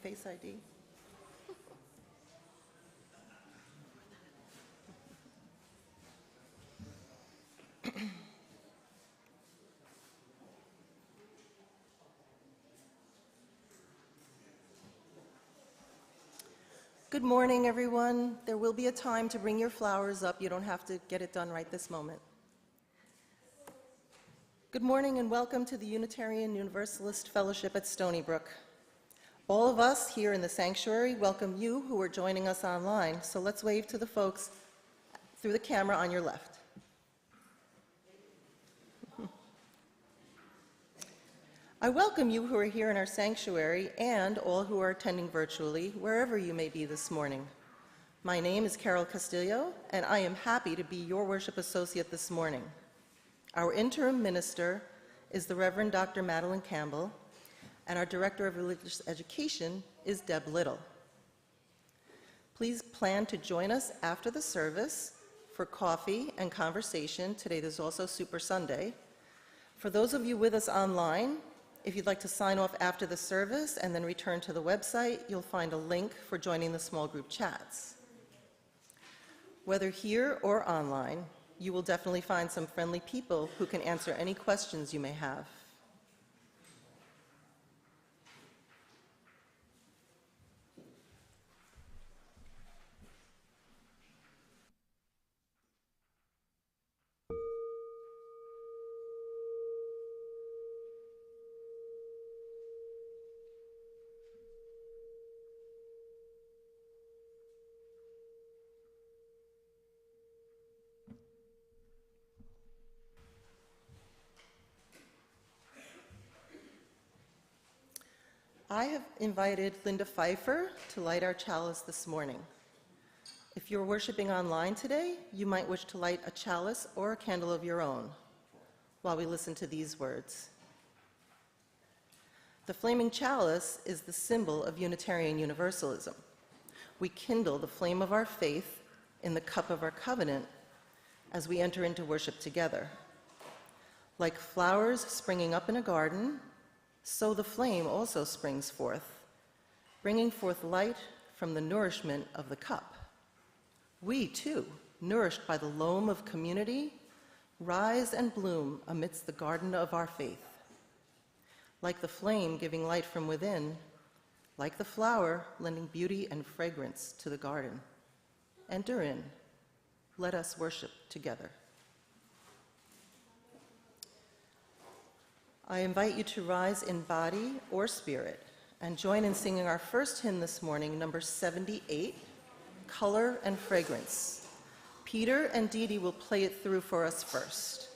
Face ID. Good morning, everyone. There will be a time to bring your flowers up. You don't have to get it done right this moment. Good morning and welcome to the Unitarian Universalist Fellowship at Stony Brook. All of us here in the sanctuary welcome you who are joining us online, so let's wave to the folks through the camera on your left. I welcome you who are here in our sanctuary and all who are attending virtually, wherever you may be this morning. My name is Carol Castillo, and I am happy to be your worship associate this morning. Our interim minister is the Reverend Dr. Madelyn Campbell, and our Director of Religious Education is Deb Little. Please plan to join us after the service for coffee and conversation. Today there's also Super Sunday. For those of you with us online, if you'd like to sign off after the service and then return to the website, you'll find a link for joining the small group chats. Whether here or online, you will definitely find some friendly people who can answer any questions you may have. I have invited Linda Pfeiffer to light our chalice this morning. If you're worshiping online today, you might wish to light a chalice or a candle of your own while we listen to these words. The flaming chalice is the symbol of Unitarian Universalism. We kindle the flame of our faith in the cup of our covenant as we enter into worship together. Like flowers springing up in a garden, so the flame also springs forth, bringing forth light from the nourishment of the cup. We, too, nourished by the loam of community, rise and bloom amidst the garden of our faith. Like the flame giving light from within, like the flower lending beauty and fragrance to the garden. Enter in. Let us worship together. I invite you to rise in body or spirit and join in singing our first hymn this morning, number 78, Color and Fragrance. Peter and Dee Dee will play it through for us first.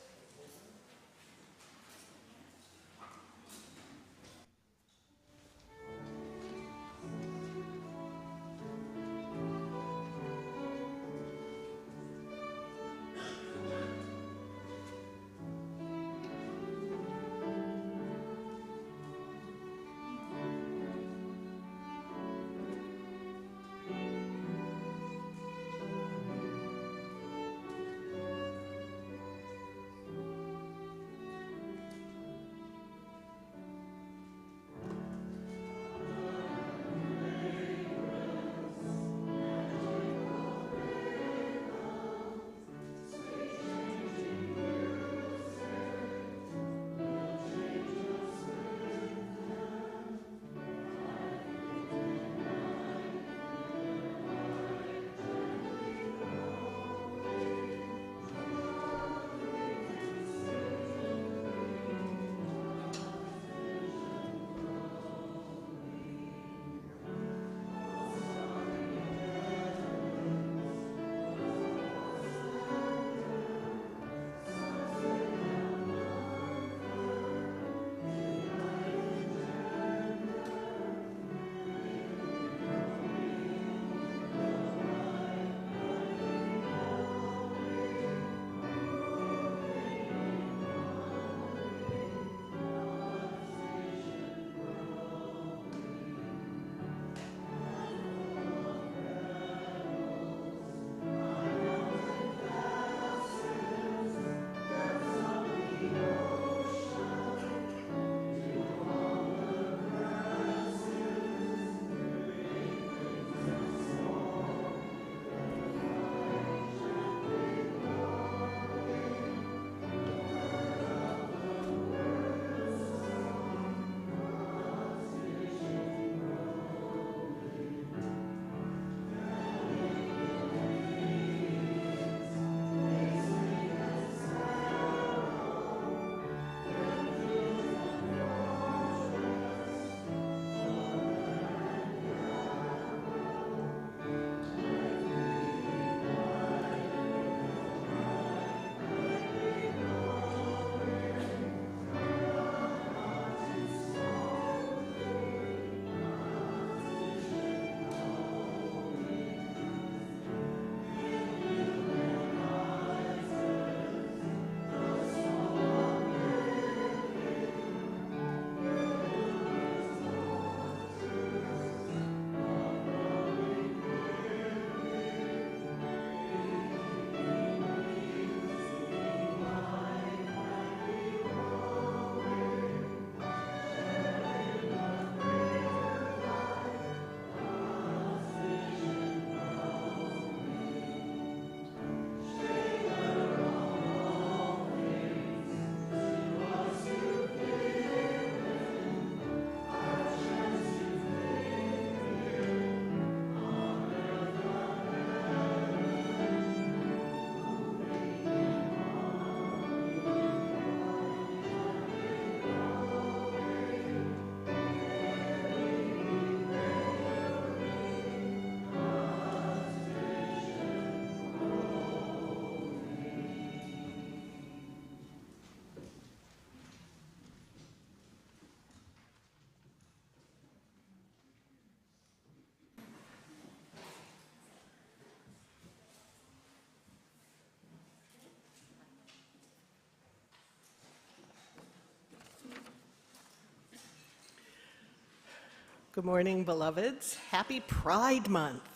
Good morning, beloveds. Happy Pride Month.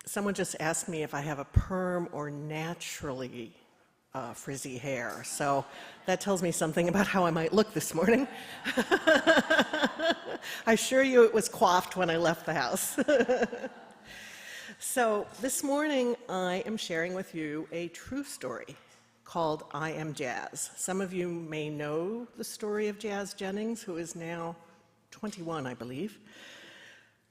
Someone just asked me if I have a perm or naturally frizzy hair, so that tells me something about how I might look this morning. I assure you it was coiffed when I left the house. So this morning I am sharing with you a true story called I Am Jazz. Some of you may know the story of Jazz Jennings, who is now 21, I believe.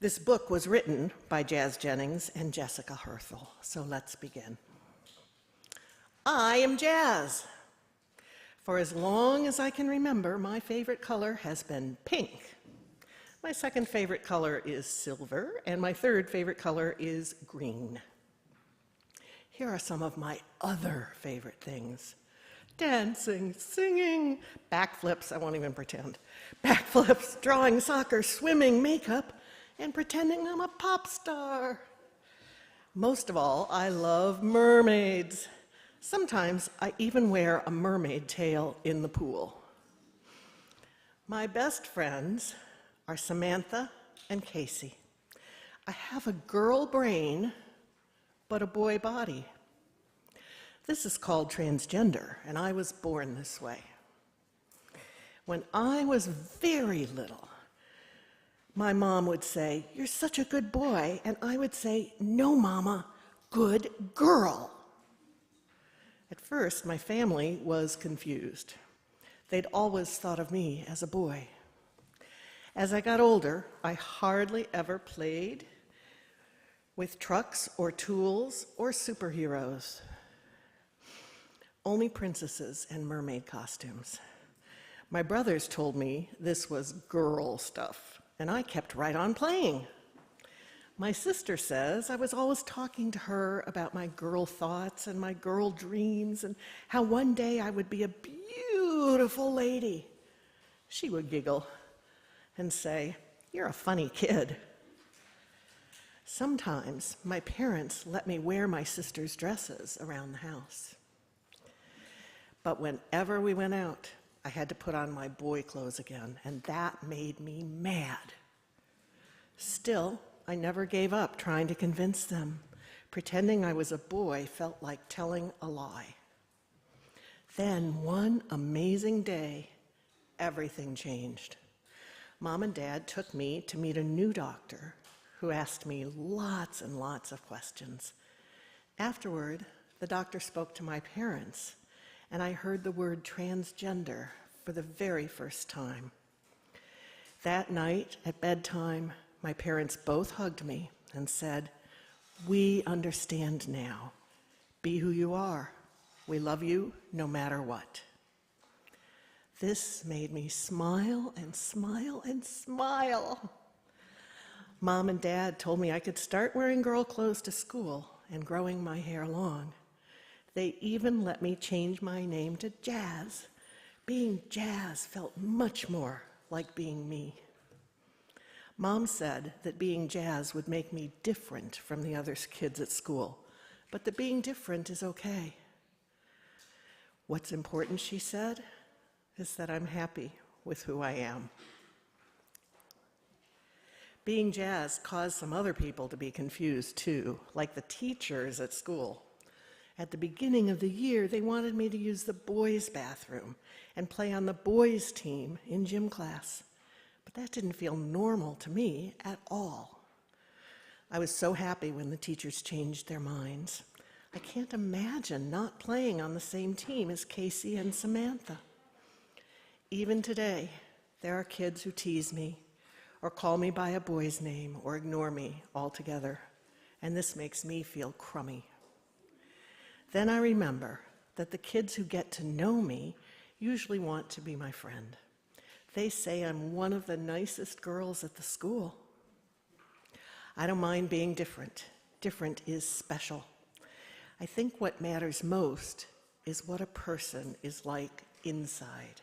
This book was written by Jazz Jennings and Jessica Herthel. So let's begin. I am Jazz. For as long as I can remember, my favorite color has been pink. My second favorite color is silver, and my third favorite color is green. Here are some of my other favorite things. Dancing, singing, backflips, I won't even pretend. Backflips, drawing, soccer, swimming, makeup, and pretending I'm a pop star. Most of all, I love mermaids. Sometimes I even wear a mermaid tail in the pool. My best friends are Samantha and Casey. I have a girl brain, but a boy body. This is called transgender, and I was born this way. When I was very little, my mom would say, "You're such a good boy," and I would say, "No, Mama, good girl." At first, my family was confused. They'd always thought of me as a boy. As I got older, I hardly ever played with trucks or tools or superheroes. Only princesses and mermaid costumes. My brothers told me this was girl stuff, and I kept right on playing. My sister says I was always talking to her about my girl thoughts and my girl dreams and how one day I would be a beautiful lady. She would giggle and say, "You're a funny kid." Sometimes my parents let me wear my sister's dresses around the house. But whenever we went out, I had to put on my boy clothes again, and that made me mad. Still, I never gave up trying to convince them. Pretending I was a boy felt like telling a lie. Then one amazing day, everything changed. Mom and Dad took me to meet a new doctor who asked me lots and lots of questions. Afterward, the doctor spoke to my parents, and I heard the word transgender for the very first time. That night at bedtime, my parents both hugged me and said, "We understand now. Be who you are. We love you no matter what." This made me smile and smile and smile. Mom and Dad told me I could start wearing girl clothes to school and growing my hair long. They even let me change my name to Jazz. Being Jazz felt much more like being me. Mom said that being Jazz would make me different from the other kids at school, but that being different is okay. What's important, she said, is that I'm happy with who I am. Being Jazz caused some other people to be confused too, like the teachers at school. At the beginning of the year, they wanted me to use the boys' bathroom and play on the boys' team in gym class. But that didn't feel normal to me at all. I was so happy when the teachers changed their minds. I can't imagine not playing on the same team as Casey and Samantha. Even today, there are kids who tease me or call me by a boy's name or ignore me altogether, and this makes me feel crummy. Then I remember that the kids who get to know me usually want to be my friend. They say I'm one of the nicest girls at the school. I don't mind being different. Different is special. I think what matters most is what a person is like inside.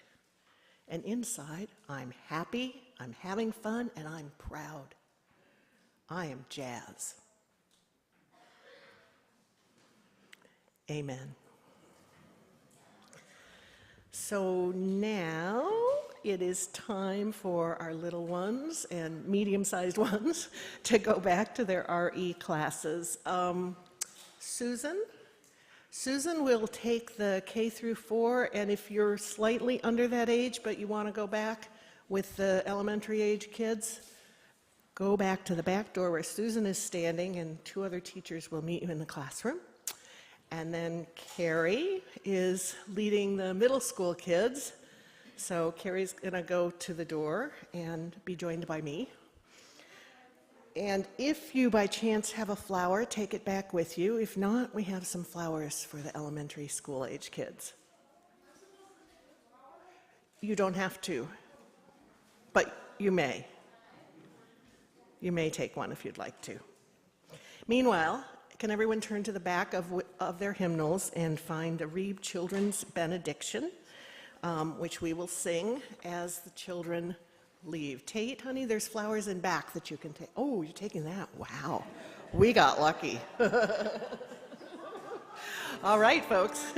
And inside, I'm happy, I'm having fun, and I'm proud. I am Jazz. Amen. So now it is time for our little ones and medium-sized ones to go back to their RE classes. Susan will take the K through 4, and if you're slightly under that age but you want to go back with the elementary age kids, go back to the back door where Susan is standing, and 2 other teachers will meet you in the classroom. And then Carrie is leading the middle school kids. So Carrie's going to go to the door and be joined by me. And if you by chance have a flower, take it back with you. If not, we have some flowers for the elementary school age kids. You don't have to, but you may. You may take one if you'd like to. Meanwhile, can everyone turn to the back of their hymnals and find a Reeb Children's Benediction, which we will sing as the children leave. Tate, honey, there's flowers in back that you can take. Oh, you're taking that. Wow. We got lucky. All right, folks.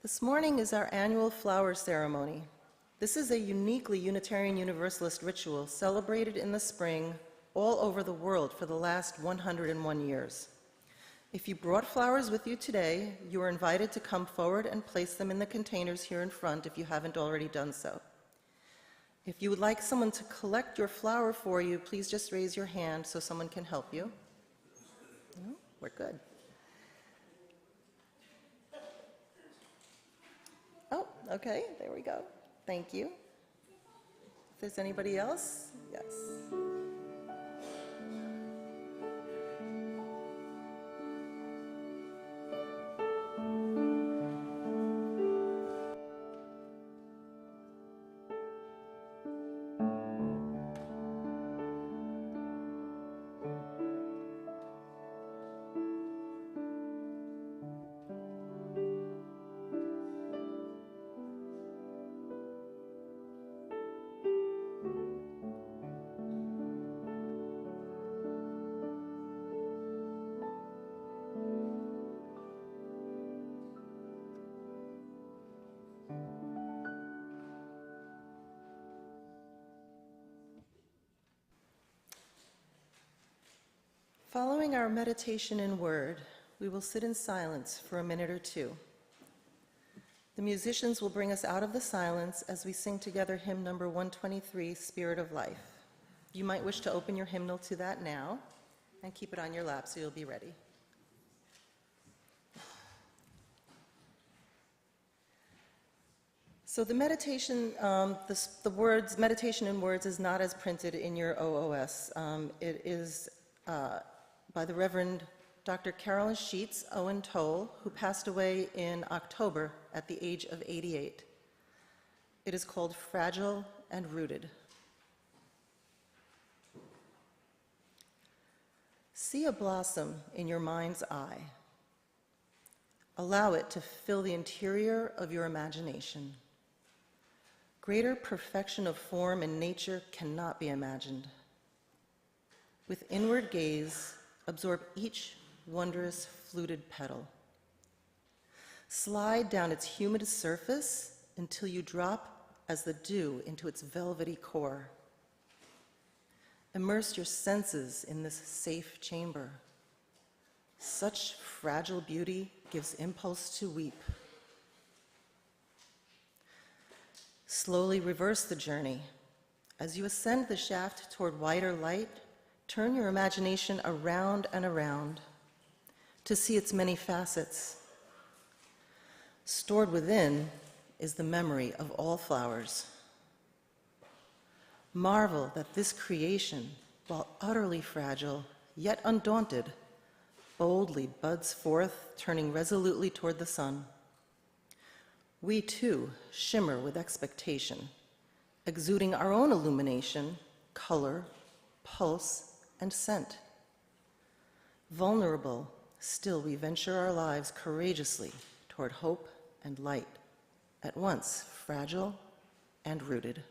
This morning is our annual flower ceremony. This is a uniquely Unitarian Universalist ritual celebrated in the spring all over the world for the last 101 years. If you brought flowers with you today, you are invited to come forward and place them in the containers here in front if you haven't already done so. If you would like someone to collect your flower for you, please just raise your hand so someone can help you. No? We're good. Oh, okay, there we go. Thank you. If there's anybody else, yes. Following our meditation in word, we will sit in silence for a minute or two. The musicians will bring us out of the silence as we sing together hymn number 123, Spirit of Life. You might wish to open your hymnal to that now and keep it on your lap so you'll be ready. So the meditation, the words, meditation in words is not as printed in your OOS. It is by the Reverend Dr. Carolyn Sheets Owen Toll, who passed away in October at the age of 88. It is called Fragile and Rooted. See a blossom in your mind's eye. Allow it to fill the interior of your imagination. Greater perfection of form and nature cannot be imagined. With inward gaze, absorb each wondrous fluted petal. Slide down its humid surface until you drop as the dew into its velvety core. Immerse your senses in this safe chamber. Such fragile beauty gives impulse to weep. Slowly reverse the journey. As you ascend the shaft toward wider light, turn your imagination around and around to see its many facets. Stored within is the memory of all flowers. Marvel that this creation, while utterly fragile, yet undaunted, boldly buds forth, turning resolutely toward the sun. We too shimmer with expectation, exuding our own illumination, color, pulse, and scent. Vulnerable, still we venture our lives courageously toward hope and light, at once fragile and rooted.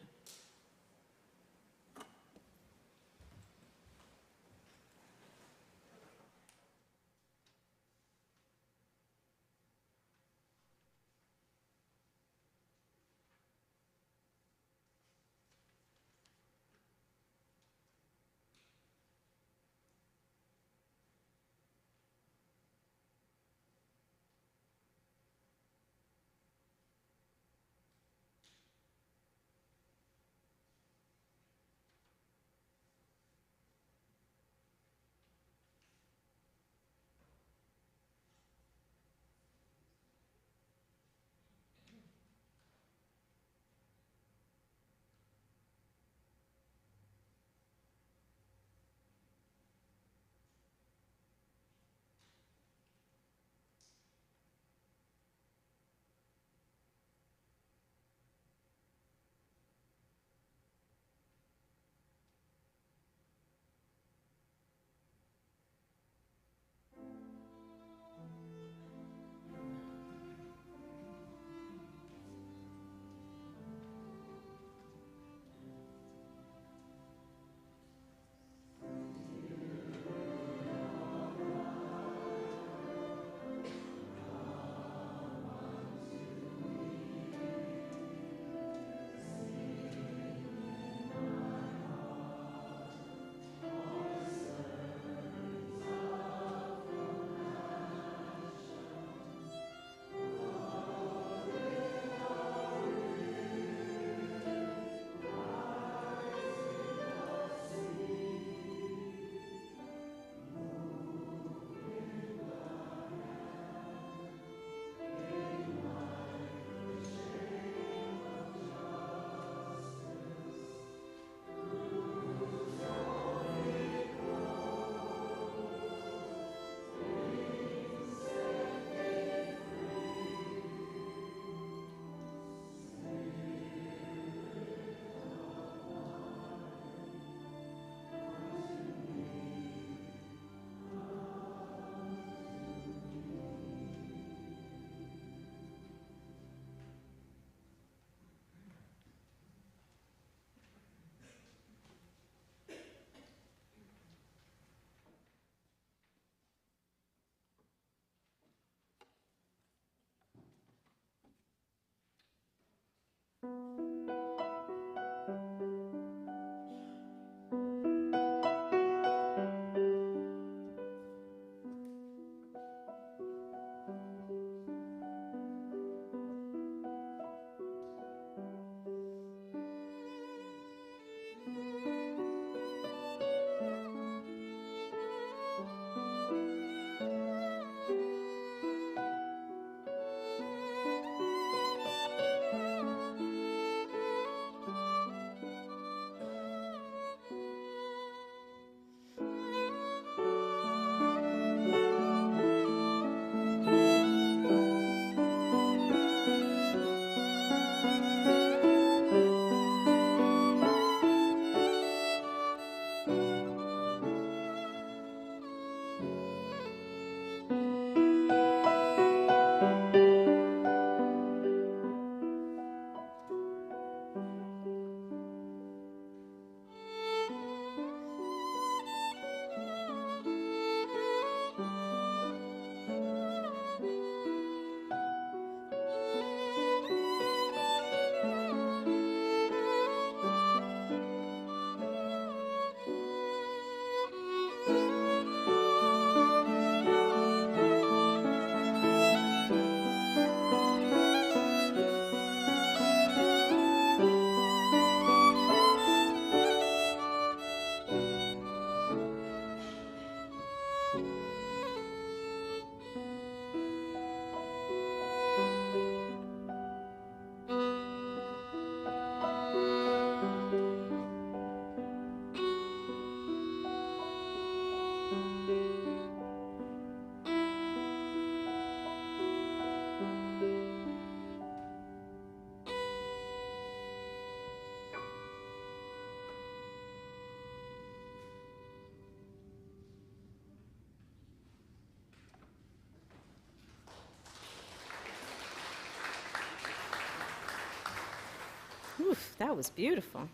Oof, that was beautiful.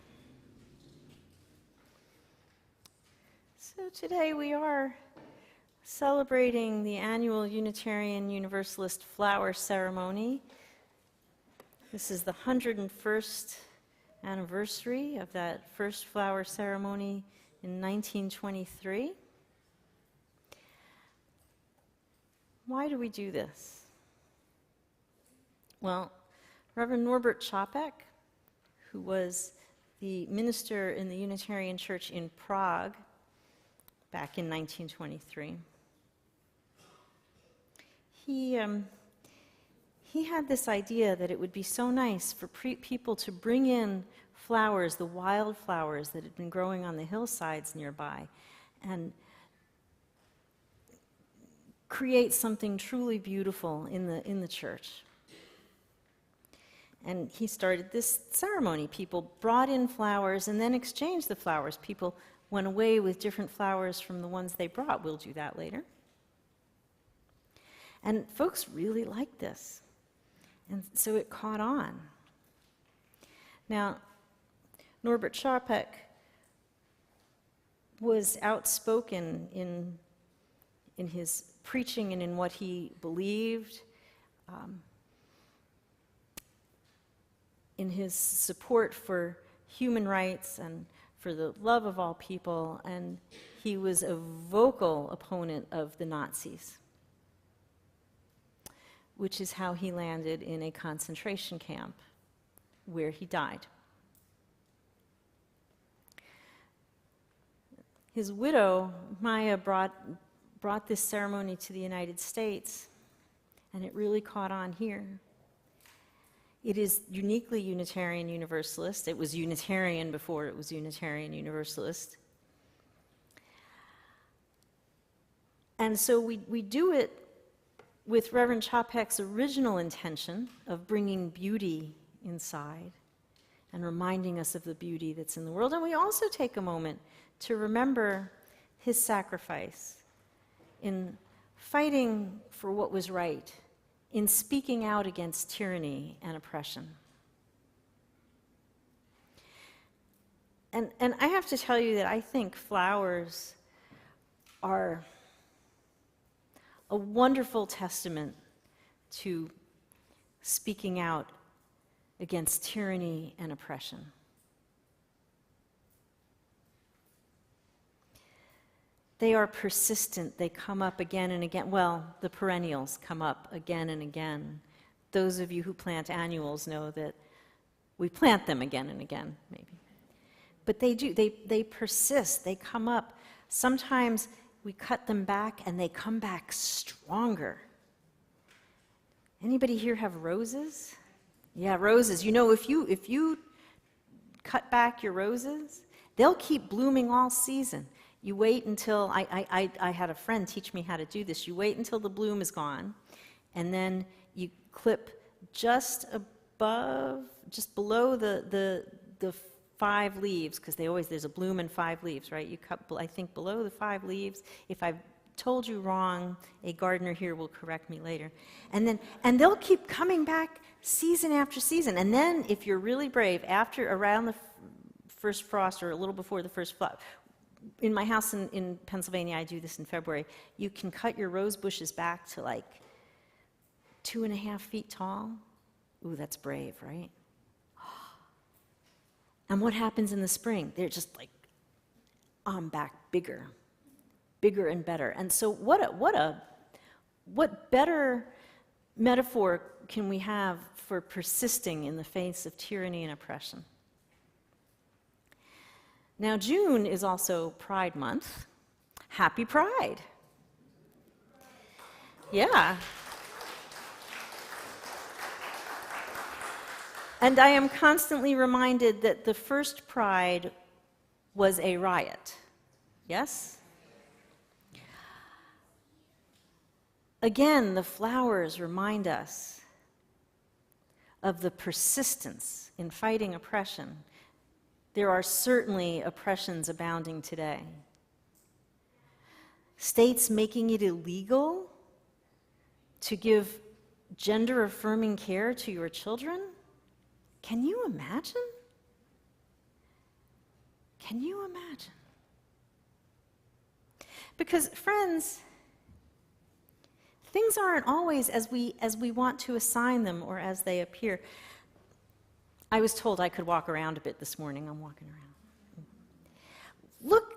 So today we are celebrating the annual Unitarian Universalist Flower Ceremony. This is the 101st anniversary of that first flower ceremony in 1923. Why do we do this? Well, Reverend Norbert Čapek, who was the minister in the Unitarian Church in Prague back in 1923. He had this idea that it would be so nice for people to bring in flowers, the wild flowers that had been growing on the hillsides nearby, and create something truly beautiful in the church. And he started this ceremony. People brought in flowers and then exchanged the flowers. People went away with different flowers from the ones they brought. We'll do that later. And folks really liked this. And so it caught on. Now, Norbert Čapek was outspoken in his preaching and in what he believed. In his support for human rights and for the love of all people, and he was a vocal opponent of the Nazis, which is how he landed in a concentration camp where he died. His widow, Maya, brought this ceremony to the United States, and it really caught on here. It is uniquely Unitarian Universalist. It was Unitarian before it was Unitarian Universalist. And so we do it with Reverend Čapek's original intention of bringing beauty inside and reminding us of the beauty that's in the world. And we also take a moment to remember his sacrifice in fighting for what was right, in speaking out against tyranny and oppression. And I have to tell you that I think flowers are a wonderful testament to speaking out against tyranny and oppression. They are persistent. They come up again and again. Well, the perennials come up again and again. Those of you who plant annuals know that we plant them again and again, maybe. But they do. They persist. They come up. Sometimes we cut them back and they come back stronger. Anybody here have roses? Yeah, roses. You know, if you cut back your roses, they'll keep blooming all season. You wait until, I had a friend teach me how to do this. You wait until the bloom is gone, and then you clip just below the 5 leaves, because there's a bloom and 5 leaves, right? You cut, I think, below the 5 leaves. If I've told you wrong, a gardener here will correct me later. And they'll keep coming back season after season. And then, if you're really brave, around the first frost or a little before the first flower, in my house in Pennsylvania, I do this in February, you can cut your rose bushes back to like 2.5 feet tall. Ooh, that's brave, right? And what happens in the spring? They're just like, back bigger and better. And so what better metaphor can we have for persisting in the face of tyranny and oppression? Now, June is also Pride Month. Happy Pride. Yeah. And I am constantly reminded that the first Pride was a riot. Yes? Again, the flowers remind us of the persistence in fighting oppression. There are certainly oppressions abounding today. States making it illegal to give gender-affirming care to your children? Can you imagine? Can you imagine? Because, friends, things aren't always as we want to assign them or as they appear. I was told I could walk around a bit this morning. I'm walking around.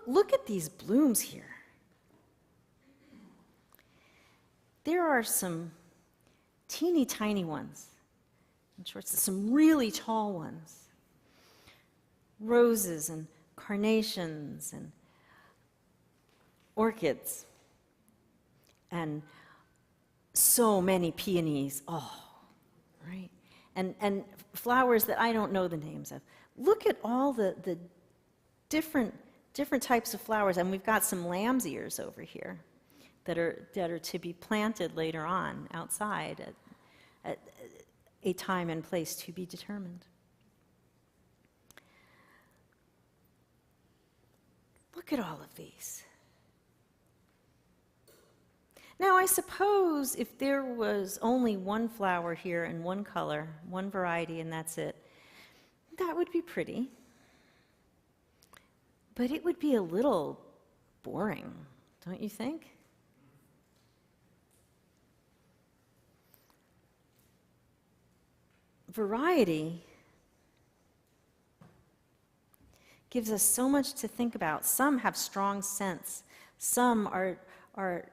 Look at these blooms here. There are some teeny tiny ones, some really tall ones. Roses and carnations and orchids and so many peonies. Oh, right? And flowers that I don't know the names of. Look at all the different types of flowers, and we've got some lamb's ears over here that are to be planted later on outside at a time and place to be determined. Look at all of these. Now, I suppose if there was only one flower here and one color, one variety, and that's it, that would be pretty. But it would be a little boring, don't you think? Variety gives us so much to think about. Some have strong scents. Some are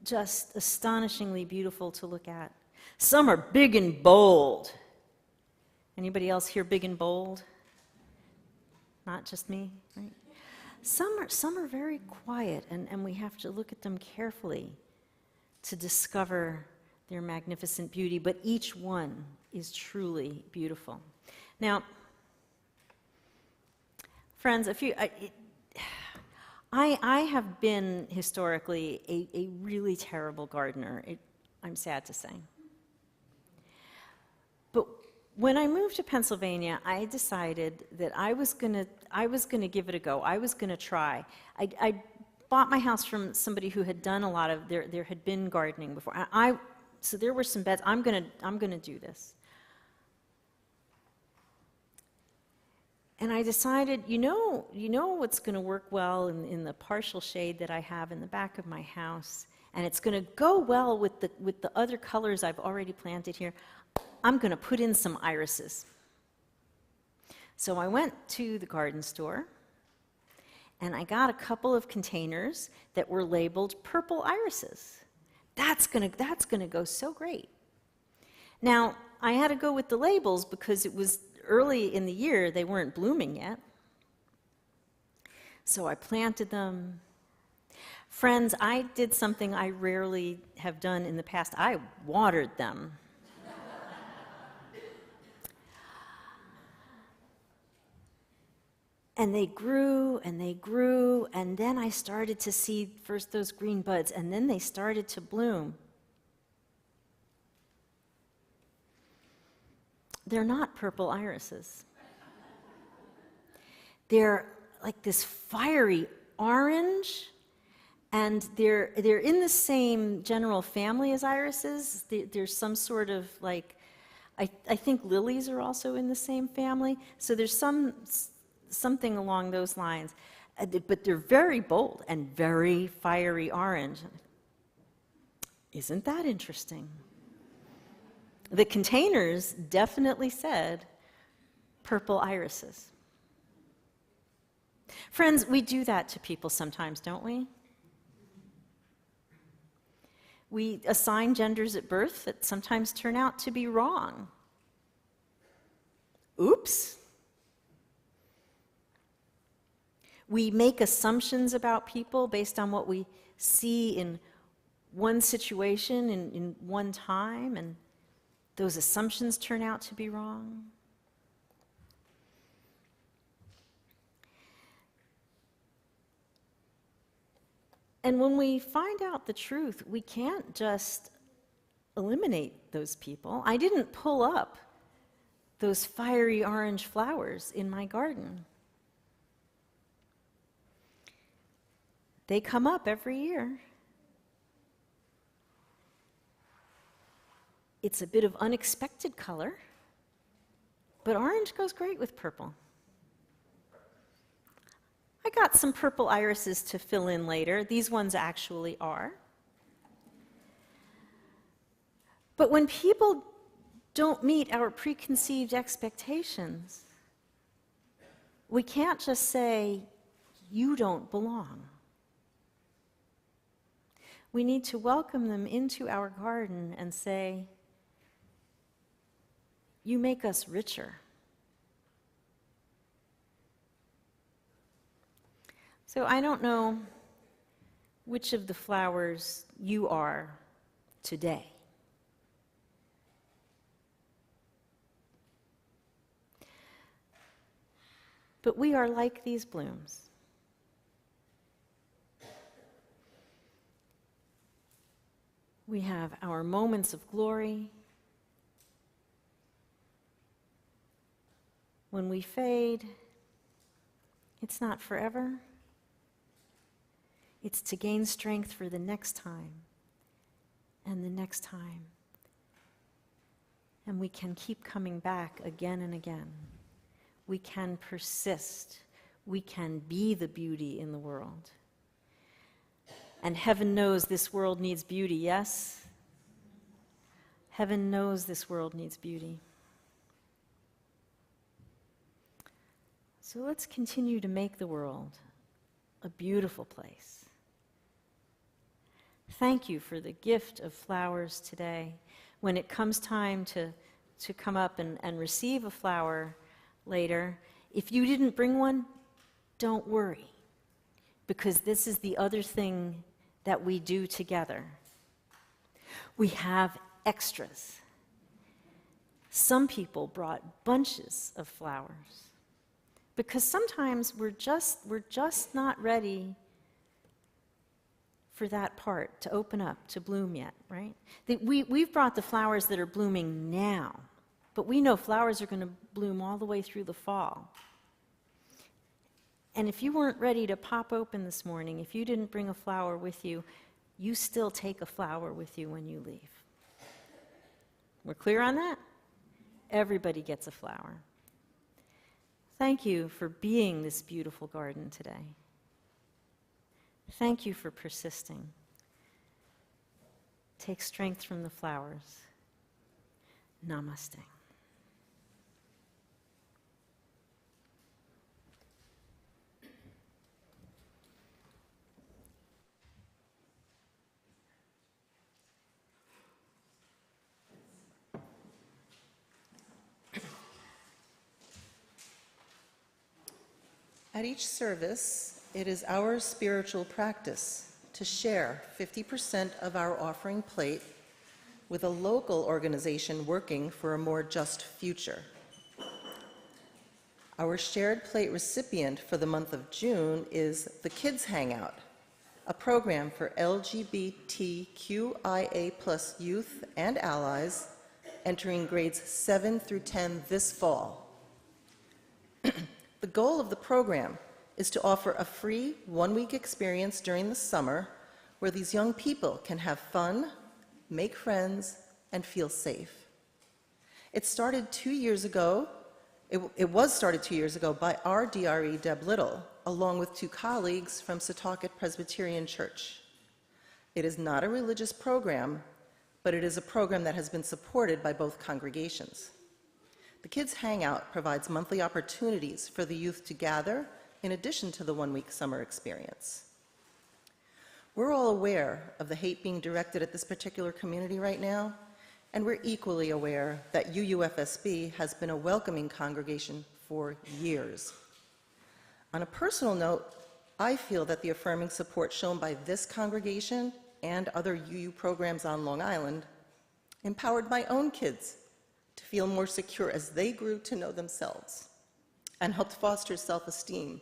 just astonishingly beautiful to look at. Some are big and bold. Anybody else here big and bold? Not just me, right? Some are very quiet, and we have to look at them carefully to discover their magnificent beauty, but each one is truly beautiful. Now, friends, I have been historically a really terrible gardener. I'm sad to say. But when I moved to Pennsylvania, I decided that I was gonna give it a go. I was gonna try. I bought my house from somebody who had done a lot of there had been gardening before. So there were some beds. I'm gonna do this. And I decided, you know what's going to work well in the partial shade that I have in the back of my house, and it's going to go well with the other colors I've already planted here. I'm going to put in some irises. So I went to the garden store, and I got a couple of containers that were labeled purple irises. That's going to go so great. Now, I had to go with the labels because it was early in the year, they weren't blooming yet. So I planted them. Friends, I did something I rarely have done in the past. I watered them. And they grew, and then I started to see first those green buds, and then they started to bloom. They're not purple irises. They're like this fiery orange, and they're in the same general family as irises. There's some sort of like, I think lilies are also in the same family. So there's something along those lines. But they're very bold and very fiery orange. Isn't that interesting? The containers definitely said purple irises. Friends, we do that to people sometimes, don't we? We assign genders at birth that sometimes turn out to be wrong. Oops. We make assumptions about people based on what we see in one situation, in one time, and those assumptions turn out to be wrong. And when we find out the truth, we can't just eliminate those people. I didn't pull up those fiery orange flowers in my garden. They come up every year. It's a bit of unexpected color, but orange goes great with purple. I got some purple irises to fill in later. These ones actually are. But when people don't meet our preconceived expectations, we can't just say, you don't belong. We need to welcome them into our garden and say, you make us richer. So I don't know which of the flowers you are today. But we are like these blooms. We have our moments of glory. When we fade, it's not forever. It's to gain strength for the next time and the next time. And we can keep coming back again and again. We can persist. We can be the beauty in the world. And heaven knows this world needs beauty, yes? Heaven knows this world needs beauty. So let's continue to make the world a beautiful place. Thank you for the gift of flowers today. When it comes time to come up and receive a flower later, if you didn't bring one, don't worry, because this is the other thing that we do together. We have extras. Some people brought bunches of flowers, because sometimes we're just not ready for that part to open up, to bloom yet, right? We've brought the flowers that are blooming now, but we know flowers are going to bloom all the way through the fall. And if you weren't ready to pop open this morning, if you didn't bring a flower with you, you still take a flower with you when you leave. We're clear on that? Everybody gets a flower. Thank you for being this beautiful garden today. Thank you for persisting. Take strength from the flowers. Namaste. At each service, it is our spiritual practice to share 50% of our offering plate with a local organization working for a more just future. Our shared plate recipient for the month of June is the Kids Hangout, a program for LGBTQIA+ youth and allies entering grades 7 through 10 this fall. The goal of the program is to offer a free one-week experience during the summer where these young people can have fun, make friends, and feel safe. It started 2 years ago. It was started 2 years ago by our DRE, Deb Little, along with 2 colleagues from Setauket Presbyterian Church. It is not a religious program, but it is a program that has been supported by both congregations. The Kids Hangout provides monthly opportunities for the youth to gather in addition to the one-week summer experience. We're all aware of the hate being directed at this particular community right now, and we're equally aware that UUFSB has been a welcoming congregation for years. On a personal note, I feel that the affirming support shown by this congregation and other UU programs on Long Island empowered my own kids to feel more secure as they grew to know themselves, and helped foster self-esteem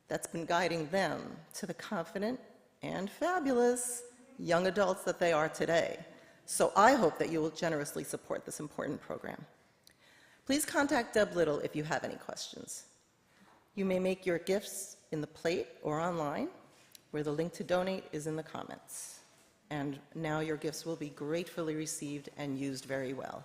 that's been guiding them to the confident and fabulous young adults that they are today. So I hope that you will generously support this important program. Please contact Deb Little if you have any questions. You may make your gifts in the plate or online, where the link to donate is in the comments. And now your gifts will be gratefully received and used very well.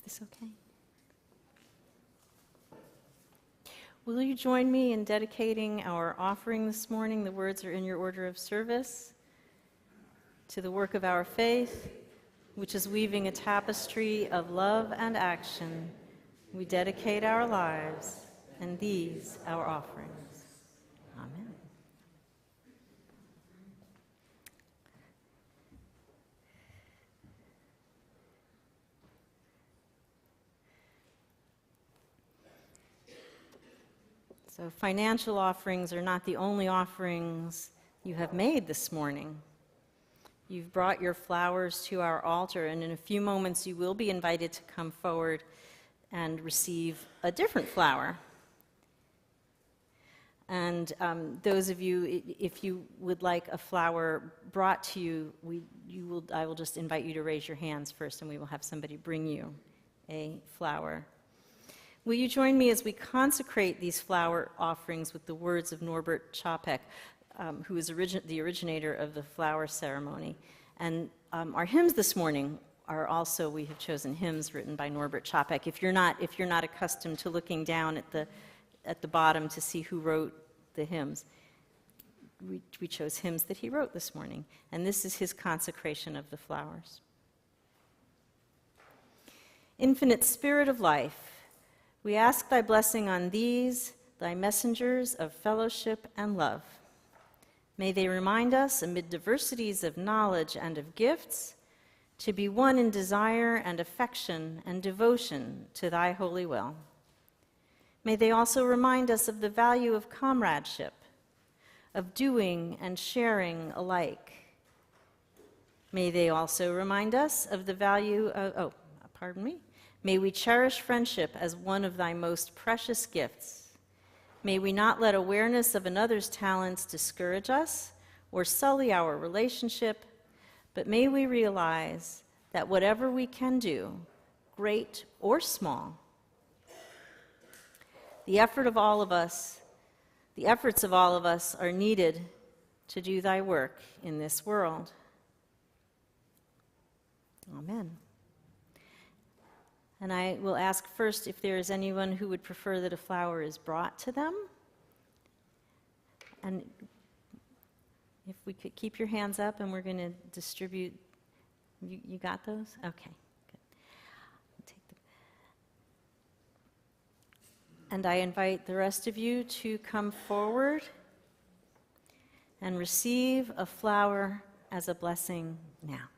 Is this okay? Will you join me in dedicating our offering this morning? The words are in your order of service. To the work of our faith, which is weaving a tapestry of love and action, we dedicate our lives and these our offerings. Amen. So financial offerings are not the only offerings you have made this morning. You've brought your flowers to our altar, and in a few moments you will be invited to come forward and receive a different flower. And those of you, if you would like a flower brought to you, I will just invite you to raise your hands first, and we will have somebody bring you a flower. Will you join me as we consecrate these flower offerings with the words of Norbert Čapek, who is the originator of the flower ceremony? And our hymns this morning are also, we have chosen hymns written by Norbert Čapek. If you're not accustomed to looking down at the bottom to see who wrote the hymns, we chose hymns that he wrote this morning. And this is his consecration of the flowers. Infinite Spirit of life, we ask thy blessing on these, thy messengers of fellowship and love. May they remind us, amid diversities of knowledge and of gifts, to be one in desire and affection and devotion to thy holy will. May they also remind us of the value of comradeship, of doing and sharing alike. May they also remind us of the value of, may we cherish friendship as one of thy most precious gifts. May we not let awareness of another's talents discourage us or sully our relationship, but may we realize that whatever we can do, great or small, the efforts of all of us are needed to do thy work in this world. Amen. And I will ask first if there is anyone who would prefer that a flower is brought to them. And if we could keep your hands up, and we're going to distribute. You got those? Okay, good. I'll take them. And I invite the rest of you to come forward and receive a flower as a blessing now.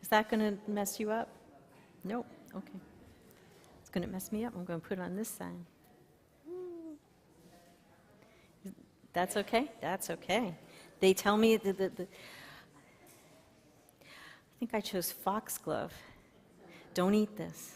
Is that going to mess you up? Nope. Okay. It's going to mess me up. I'm going to put it on this side. That's okay? That's okay. They tell me I think I chose foxglove. Don't eat this.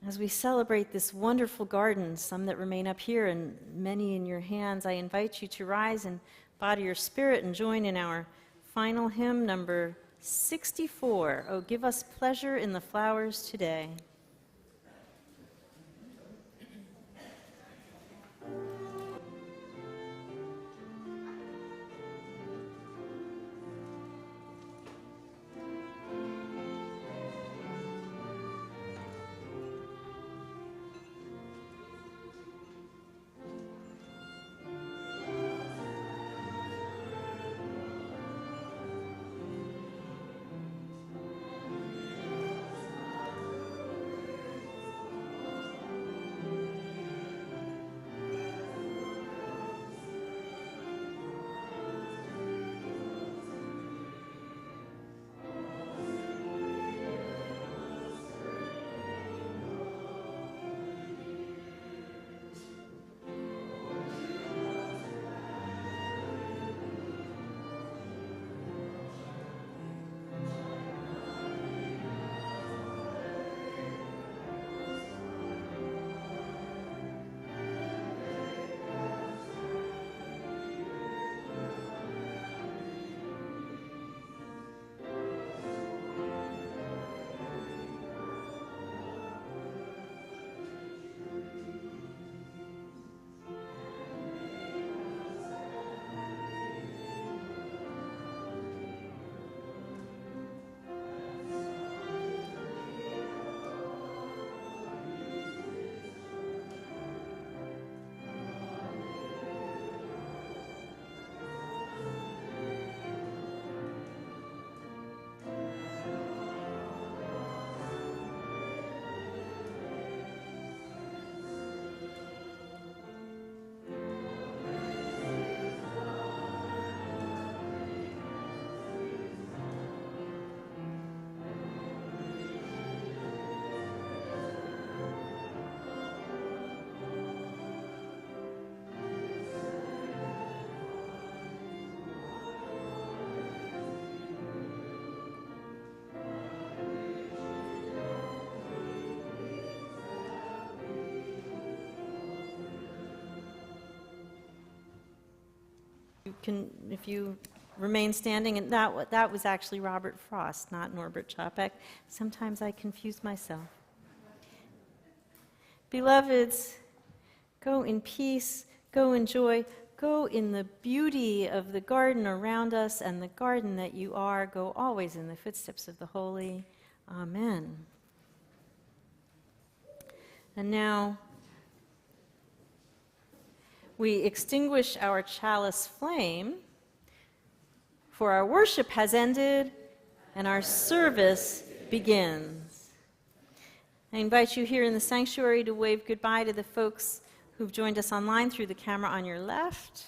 As we celebrate this wonderful garden, some that remain up here and many in your hands, I invite you to rise in body or spirit and join in our final hymn, number 64. Oh, give us pleasure in the flowers today. You can, if you remain standing, and that was actually Robert Frost, not Norbert Čapek. Sometimes I confuse myself. Beloveds, go in peace, go in joy, go in the beauty of the garden around us and the garden that you are. Go always in the footsteps of the holy. Amen. And now, we extinguish our chalice flame, for our worship has ended and our service begins. I invite you here in the sanctuary to wave goodbye to the folks who've joined us online through the camera on your left.